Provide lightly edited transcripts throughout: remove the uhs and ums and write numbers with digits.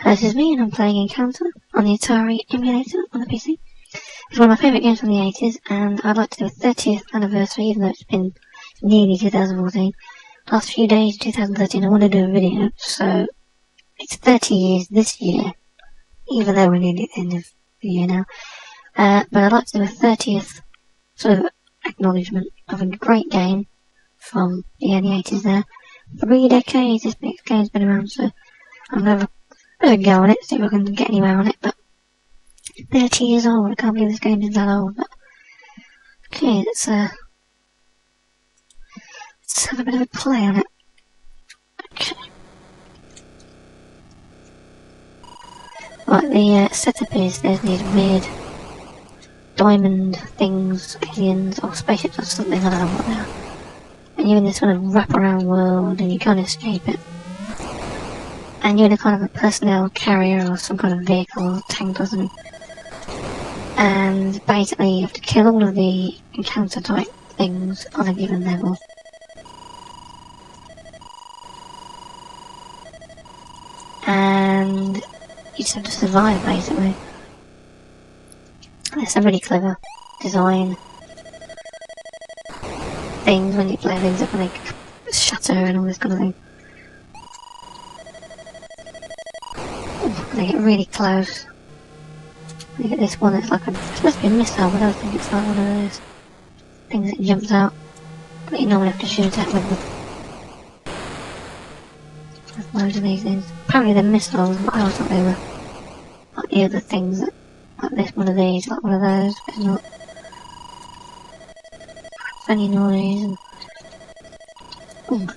This is me, and I'm playing Encounter on the Atari emulator on the PC. It's one of my favourite games from the 80s, and I'd like to do a 30th anniversary, even though it's been nearly 2014. Last few days, 2013, I want to do a video, so it's 30 years this year, even though we're nearly at the end of the year now. But I'd like to do a 30th sort of acknowledgement of a great game from the early 80s there. 3 decades this game's been around, so I'm going to have a go on it, see if I can get anywhere on it, but 30 years old, I can't believe this game is that old, but okay, let's have a bit of a play on it. Okay. Right, the setup is there's these weird diamond things, aliens, or spaceships or something, I don't know what they are. And you're in this kind of wraparound world and you can't escape it. And you're in a kind of a personnel carrier or some kind of vehicle, tank or something. And basically you have to kill all of the encounter type things on a given level. And you just have to survive basically. There's some really clever design things when you play things up and they shatter and all this kind of thing. They get really close. You get this one that's like it's supposed to be a missile, but I don't think it's like one of those things that jumps out. But you normally have to shoot at with them. There's loads of these things. Apparently they're missiles, but I always thought they were like the other things that, like this one of these, like one of those, but it's not. Funny noise and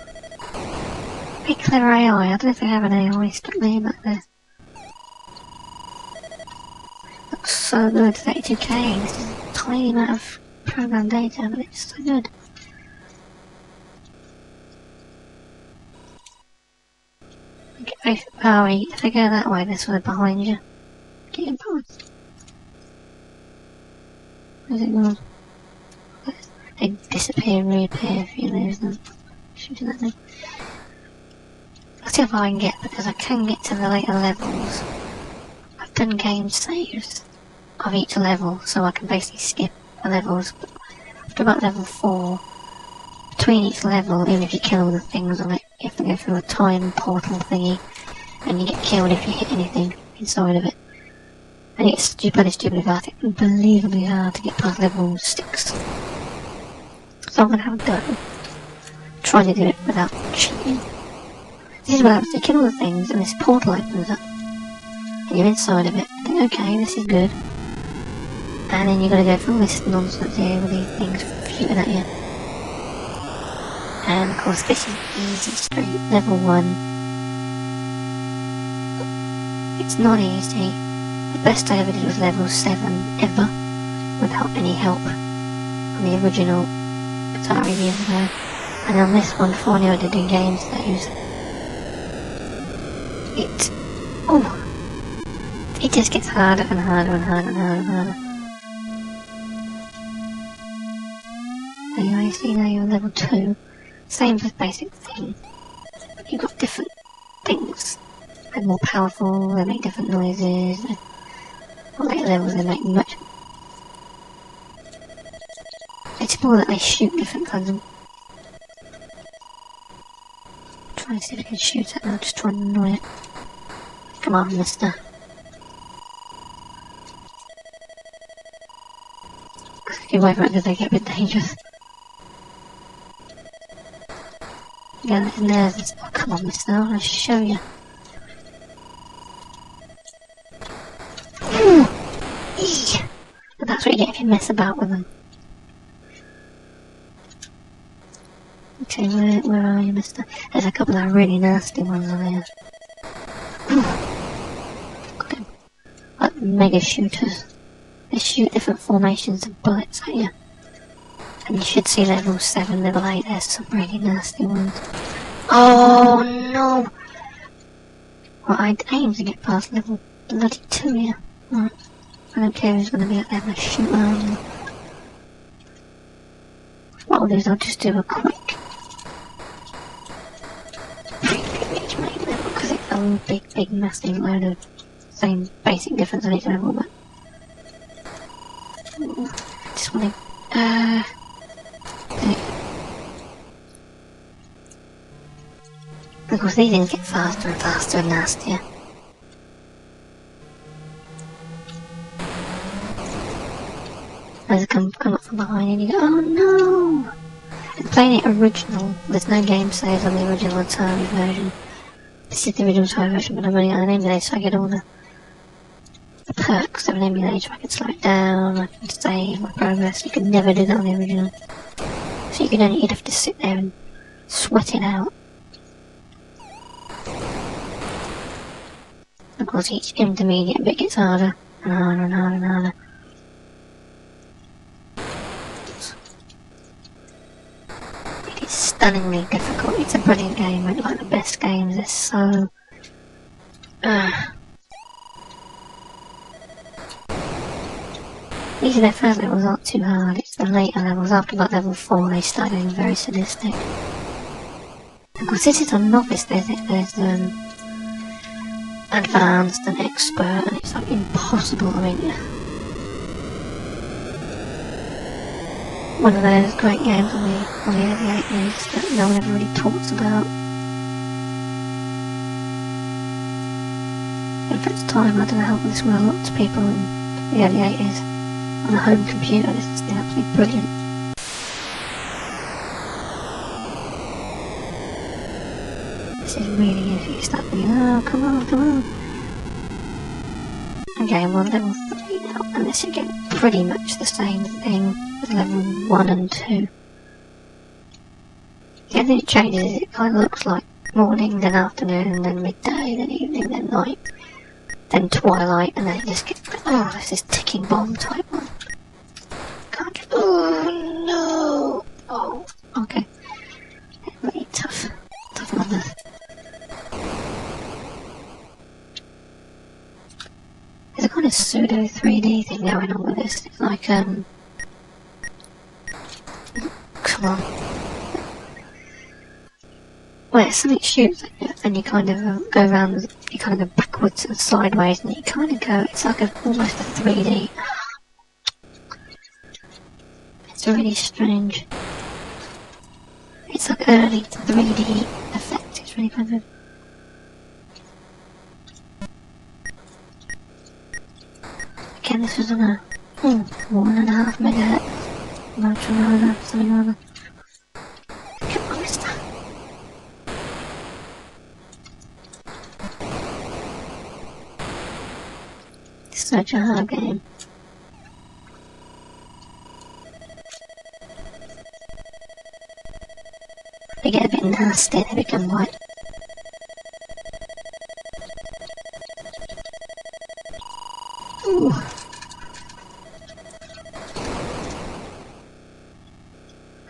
big clever AI. I don't know if they have an AI stuck there back there. Looks so good, 32k. This is a tiny amount of program data, but it's so good. Okay, if I go that way, this way behind you. Get past. Where's it gone? They disappear and reappear if you lose them. Shooting that thing. Let's see if I can get, because I can get to the later levels. I've done game saves of each level, so I can basically skip the levels. But after about level 4, between each level, even if you kill all the things on it, you have to go through a time portal thingy, and you get killed if you hit anything inside of it. And it's stupidly hard, unbelievably hard to get past level 6. So I'm going to have a go, trying to do it without cheating. This is what happens, you kill all the things and this portal opens up. And you're inside of it, I think, okay, this is good. And then you've got to go through all this nonsense here with these things shooting at you. And of course this is easy straight, level 1. It's not easy. The best I ever did was level 7, ever, without any help from the original Atari years ago. And on this one, before I knew I did do game saves, it just gets harder and harder and harder and harder and harder. Anyway, see now you're level 2. Same as basic thing. But you've got different things. They're more powerful, they make different noises. On later levels they make much. It's more that they shoot different kinds of. Try and see if I can shoot it, I'll just try and annoy it. Come on, mister. Get away from it because they get a bit dangerous. Yeah, and there's this. Oh, come on, mister, I'll show you. But that's what you get if you mess about with them. Okay, where are you, mister? There's a couple of really nasty ones over here. Got him. Like mega shooters. They shoot different formations of bullets at you. And you should see level 7, level 8, there's some really nasty ones. Oh no! Well, I'd aim to get past level bloody 2 here. Right. I don't care who's going to be out there, I'm going to shoot around. What I'll do is I'll just do a quick because it fell one big massive load of same basic difference on each level, but just want to of course these things get faster and faster and nastier. As they come up from behind and you go, oh no! And playing it original, there's no game saves on the original Atari version. This is the original Atari version, but I'm running on an emulator, so I get all the perks of an emulator. I can slow it down, I can save my progress. You could never do that on the original. So you'd have to sit there and sweat it out. Of course, each intermediate bit gets harder and harder and harder and harder. It is stunningly difficult. It's a brilliant game. It's like the best games. It's so... These are their first levels aren't too hard. It's the later levels. After like level 4 they start getting very sadistic. Of course, this is on novice. There's advanced and expert, and it's like impossible. I mean, one of those great games on the early 80s that no one ever really talks about. And for its time, I don't know how this were lots of people in the early 80s on a home computer. This is absolutely brilliant. This is really easy. You start thinking, oh, come on. Okay, I'm on level 3 now, and this is getting pretty much the same thing as level 1 and 2. The only thing it changes is it kind of looks like morning, then afternoon, then midday, then evening, then night, then twilight, and then it just gets, oh, this is ticking bomb type one. Can't get, oh no! Oh, okay. Really tough numbers. There's a kind of pseudo 3D thing going on with this. It's like, come on. Where something shoots at you and you kind of go around, you kind of go backwards and sideways and you kind of go, it's like almost a 3D. It's really strange. It's like early 3D effect, it's really kind of... Again, this was on a 1.5 megahertz motor roller, something or other. Come on, mister. It's such a hard game. They get a bit nasty, they become white. Ooh.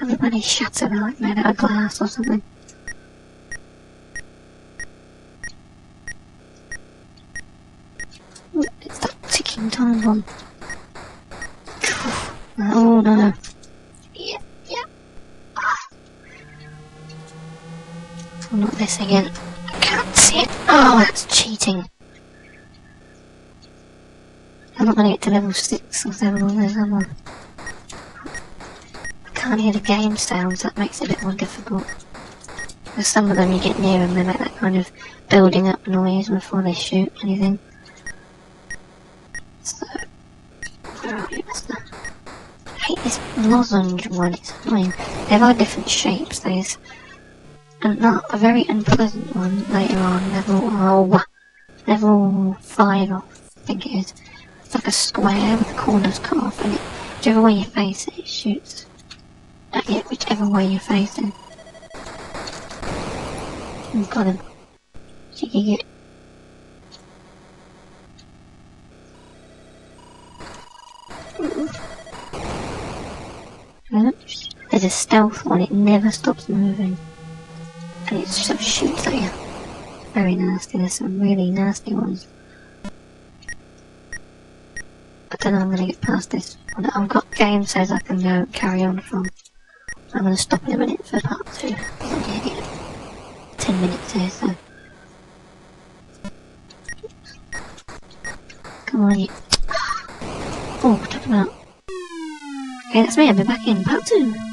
Everybody's shuts are like made out of glass or something. Ooh, it's that ticking time bomb. Oh no. Yeah. Oh, not this again. I can't see it. Oh, that's cheating. I'm not going to get to level 6 or 7 on this, am I? I can't hear the game sounds, that makes it a bit more difficult. Because some of them you get near and they make that kind of building up noise before they shoot anything. So, where are you, mister? I hate this lozenge one, it's annoying. They have all different shapes, there's a very unpleasant one later on, level 5 I think it is. It's like a square with the corners cut off, and whichever way you face it, it shoots at you, whichever way you're facing. I've got him. Cheeky git. There's a stealth one, it never stops moving. And it sort of shoots at you. Very nasty, there's some really nasty ones. I don't know I'm going to get past this. I've got game says I can go carry on from. So I'm going to stop in a minute for part 2. Because I'm going to get 10 minutes here, so. Come on, you. Oh, what about? Okay, that's me. I'll be back in part 2.